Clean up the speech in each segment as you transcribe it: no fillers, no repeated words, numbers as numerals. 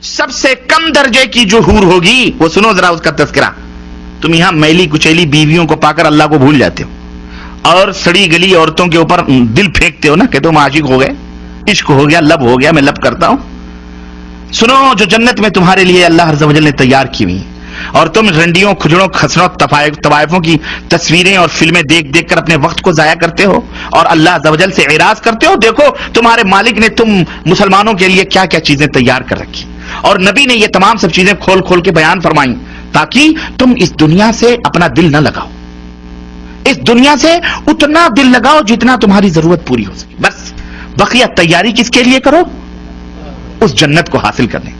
सबसे कम दर्जे की जो हूर होगी वो सुनो जरा उसका तस्करा। तुम यहां मैली कुचैली बीवियों को पाकर अल्लाह को भूल जाते हो और सड़ी गली औरतों के ऊपर दिल फेंकते हो ना कि तुम आशिक हो गए, इश्क हो गया, लब हो गया, मैं लब करता हूं। सुनो, जो जन्नत में तुम्हारे लिए अल्लाह अज़्ज़ व जल ने तैयार की हुई, और तुम रंडियों, खुजड़ों, खसरों, तवाइफों की तस्वीरें और फिल्में देख देख कर अपने वक्त को जाया करते हो और अल्लाह अज़्ज़ व जल से इराज करते हो। देखो तुम्हारे मालिक ने तुम मुसलमानों के लिए क्या क्या चीजें तैयार कर रखी, और नबी ने ये तमाम सब चीजें खोल खोल के बयान फरमाई ताकि तुम इस दुनिया से अपना दिल न लगाओ, इस दुनिया से उतना दिल लगाओ जितना तुम्हारी जरूरत पूरी हो सके। बस बकिया तैयारी किसके लिए करो? उस जन्नत को हासिल करने।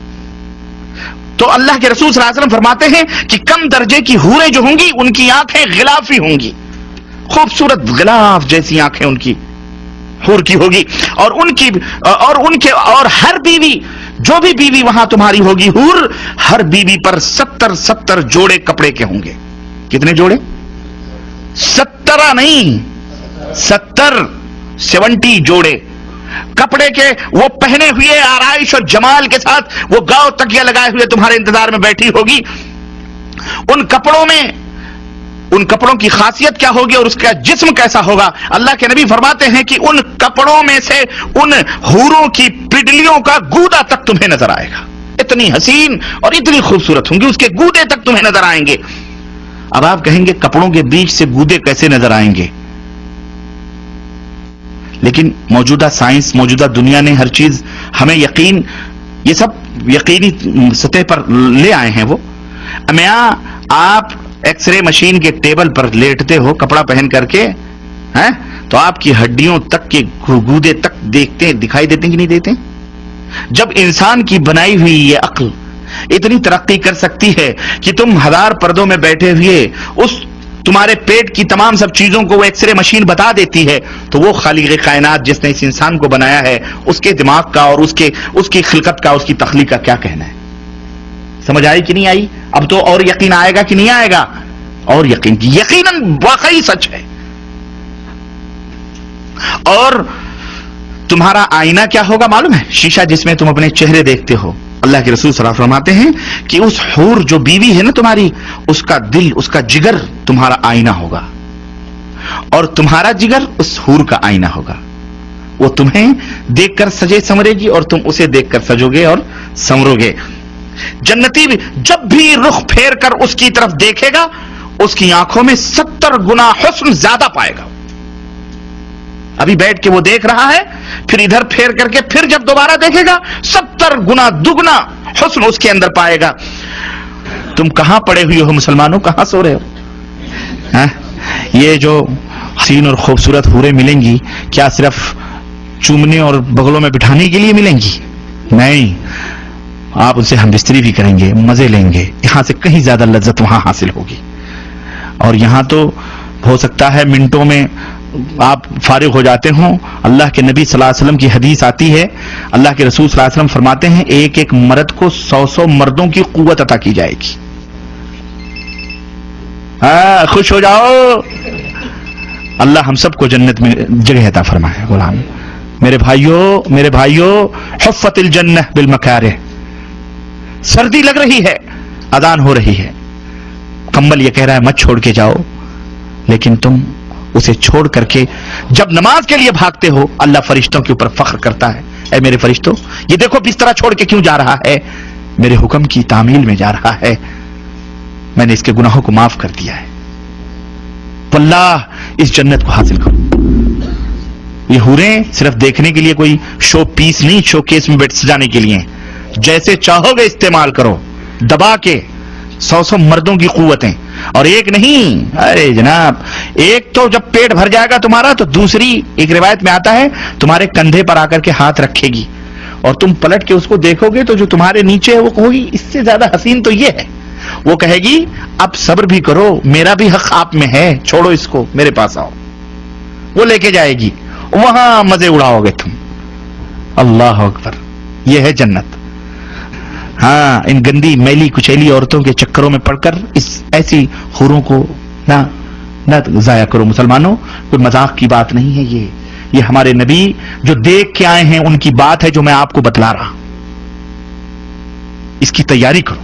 तो अल्लाह के रसूल सल्लल्लाहु अलैहि वसल्लम फरमाते हैं कि कम दर्जे की हूरें जो होंगी उनकी आंखें गिलाफी होंगी, खूबसूरत गिलाफ जैसी आंखें उनकी हूर की होगी, और हर बीवी, जो भी बीवी वहां तुम्हारी होगी हूर, हर बीवी पर 70 जोड़े कपड़े के होंगे। कितने जोड़े? 70 नहीं, 70 जोड़े कपड़े के, वो पहने हुए आराइश और जमाल के साथ वो गांव तकिया लगाए हुए तुम्हारे इंतजार में बैठी होगी। उन कपड़ों की खासियत क्या होगी और उसका जिस्म कैसा होगा? अल्लाह के नबी फरमाते हैं कि उन कपड़ों में से उन हूरों की पिडलियों का गूदा तक तुम्हें नजर आएगा। इतनी हसीन और इतनी खूबसूरत होंगी, उसके गूदे तक तुम्हें नजर आएंगे। अब आप कहेंगे कपड़ों के बीच से गूदे कैसे नजर आएंगे? लेकिन मौजूदा साइंस, मौजूदा दुनिया ने हर चीज हमें यकीन, ये सब यकीनी सतह पर ले आए हैं। वो आप एक्सरे मशीन के टेबल पर लेटते हो कपड़ा पहन करके, हैं, तो आपकी हड्डियों तक के गूदे तक दिखाई देते कि नहीं देते? जब इंसान की बनाई हुई ये अक्ल इतनी तरक्की कर सकती है कि तुम 1000 पर्दों में बैठे हुए उस तुम्हारे पेट की तमाम सब चीजों को वो एक्सरे मशीन बता देती है, तो वो खालिक़ कायनात जिसने इस इंसान को बनाया है उसके दिमाग का और उसकी खिलकत का, उसकी तख्लीक का क्या कहना है? समझ आई कि नहीं आई? अब तो और यकीन आएगा कि नहीं आएगा? और यकीनन वाकई सच है। और तुम्हारा आईना क्या होगा मालूम है? शीशा जिसमें तुम अपने चेहरे देखते हो। अल्लाह के रसूल सल्लल्लाहु अलैहि वसल्लम फरमाते हैं कि उस हूर जो बीवी है ना तुम्हारी, उसका दिल, उसका जिगर तुम्हारा आईना होगा, और तुम्हारा जिगर उस हूर का आईना होगा। वो तुम्हें देखकर सजे संवरेगी और तुम उसे देखकर सजोगे और संवरोगे। जन्नती भी जब भी रुख फेर कर उसकी तरफ देखेगा, उसकी आंखों में 70 गुना हुस्न ज्यादा पाएगा। अभी बैठ के वो देख रहा है, फिर इधर फेर करके फिर जब दोबारा देखेगा 70 गुना दुगना हुस्न उसके अंदर पाएगा। तुम कहां पड़े हुए हो मुसलमानों, कहां सो रहे हो? ये जो हसीन और खूबसूरत हूरें मिलेंगी, क्या सिर्फ चूमने और बगलों में बिठाने के लिए मिलेंगी? नहीं, आप उनसे हमबिस्तरी भी करेंगे, मजे लेंगे। यहां से कहीं ज्यादा लज्जत वहां हासिल होगी। और यहां तो हो सकता है मिनटों में आप फारिग हो जाते हो। अल्लाह के नबी सल्लल्लाहु अलैहि वसल्लम की हदीस आती है, अल्लाह के रसूल सल्लल्लाहु अलैहि वसल्लम फरमाते हैं एक एक मर्द को 100 मर्दों की कुव्वत अता की जाएगी। खुश हो जाओ, अल्लाह हम सबको जन्नत में जगह अता फरमाए। गुलाम मेरे भाइयों हुफ़्फ़तिल जन्नह बिल मकारिह। सर्दी लग रही है, अजान हो रही है, कंबल ये कह रहा है मत छोड़ के जाओ, लेकिन तुम उसे छोड़ करके जब नमाज के लिए भागते हो, अल्लाह फरिश्तों के ऊपर फख्र करता है, ऐ मेरे फरिश्तों, ये देखो बिस्तरा छोड़ के क्यों जा रहा है? मेरे हुक्म की तामील में जा रहा है, मैंने इसके गुनाहों को माफ कर दिया है। वल्लाह इस जन्नत को हासिल करो। ये हूरें सिर्फ देखने के लिए कोई शो पीस नहीं, शो केस में बैठ सजाने के लिए। जैसे चाहोगे इस्तेमाल करो, दबा के 100 मर्दों की कुव्वतें, और एक नहीं, अरे जनाब, एक तो जब पेट भर जाएगा तुम्हारा तो दूसरी, एक रिवायत में आता है, तुम्हारे कंधे पर आकर के हाथ रखेगी और तुम पलट के उसको देखोगे तो जो तुम्हारे नीचे है वो कहोगी इससे ज्यादा हसीन तो ये है। वो कहेगी अब सब्र भी करो, मेरा भी हक आप में है, छोड़ो इसको, मेरे पास आओ। वो लेके जाएगी, वहां मजे उड़ाओगे तुम। अल्लाह अकबर, ये है जन्नत। हाँ, इन गंदी मैली कुचैली औरतों के चक्करों में पड़कर इस ऐसी हूरों को ना जाया करो मुसलमानों। कोई मजाक की बात नहीं है ये हमारे नबी जो देख के आए हैं उनकी बात है जो मैं आपको बतला रहा। اس کی تیاری کرو,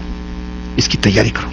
اس کی تیاری کرو.